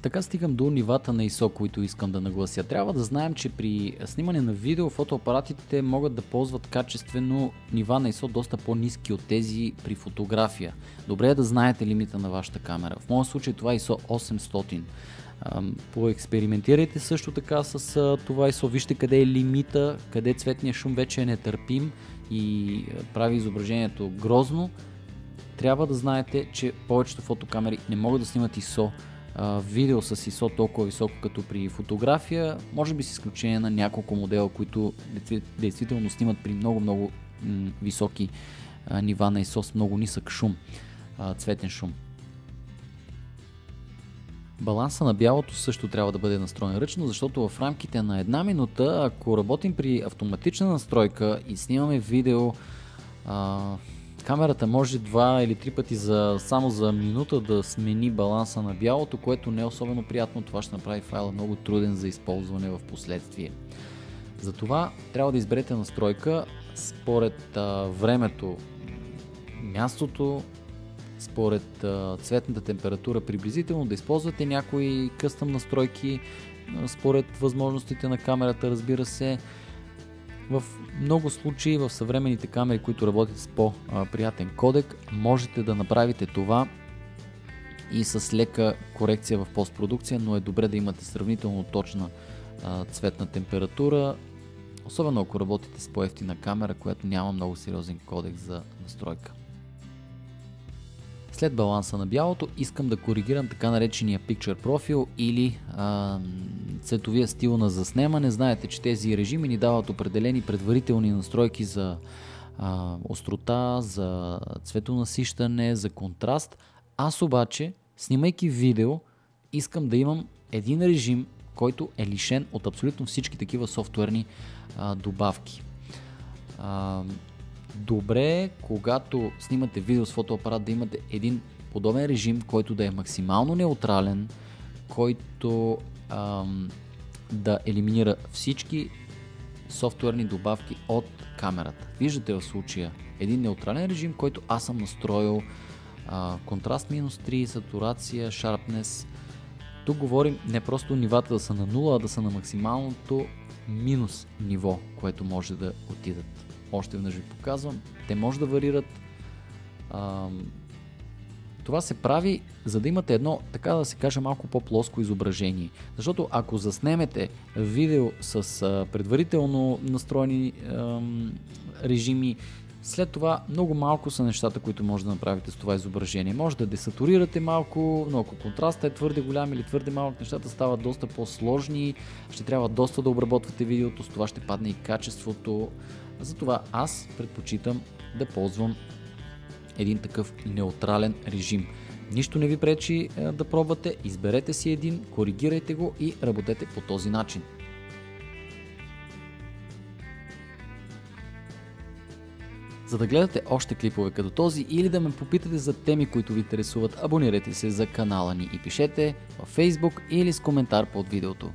Така стигам до нивата на ISO, които искам да наглася. Трябва да знаем, че при снимане на видео фотоапаратите могат да ползват качествено нива на ISO доста по-ниски от тези при фотография. Добре е да знаете лимита на вашата камера. В моя случай това е ISO 800. Поекспериментирайте също така с това ISO. Вижте къде е лимита, къде цветният шум вече е нетърпим и прави изображението грозно. Трябва да знаете, че повечето фотокамери не могат да снимат ISO видео с ISO толкова високо като при фотография, може би с изключение на няколко модела, които действително снимат при много високи нива на ISO с много нисък шум, цветен шум. Баланса на бялото също трябва да бъде настроен ръчно, защото в рамките на една минута, ако работим при автоматична настройка и снимаме видео, камерата може 2 или 3 пъти само за минута да смени баланса на бялото, което не е особено приятно. Това ще направи файла много труден за използване в последствие. Затова трябва да изберете настройка според времето, мястото, според цветната температура приблизително, да използвате някои къстъм настройки според възможностите на камерата, разбира се. В много случаи в съвременните камери, които работят с по-приятен кодек, можете да направите това и с лека корекция в постпродукция, но е добре да имате сравнително точна цветна температура, особено ако работите с по-евтина камера, която няма много сериозен кодек за настройка. След баланса на бялото искам да коригирам така наречения Picture Profile или цветовия стил на заснемане. Знаете, че тези режими ни дават определени предварителни настройки за острота, за цветонасищане, за контраст. Аз обаче, снимайки видео, искам да имам един режим, който е лишен от абсолютно всички такива софтуерни добавки. Добре е, когато снимате видео с фотоапарат, да имате един подобен режим, който да е максимално неутрален, който да елиминира всички софтуерни добавки от камерата. Виждате в случая един неутрален режим, който аз съм настроил контраст -3, сатурация, sharpness. Тук говорим не просто нивата да са на 0, а да са на максималното минус ниво, което може да отидат. Още веднъж ви показвам, те може да варират. Това се прави, за да имате едно, така да се каже, малко по-плоско изображение. Защото ако заснемете видео с предварително настроени режими, след това много малко са нещата, които може да направите с това изображение. Може да десатурирате малко, но ако контрастът е твърде голям или твърде малък, нещата стават доста по-сложни, ще трябва доста да обработвате видеото, с това ще падне и качеството. Затова аз предпочитам да ползвам един такъв неутрален режим. Нищо не ви пречи да пробвате, изберете си един, коригирайте го и работете по този начин. За да гледате още клипове като този или да ме попитате за теми, които ви интересуват, абонирайте се за канала ни и пишете във Facebook или с коментар под видеото.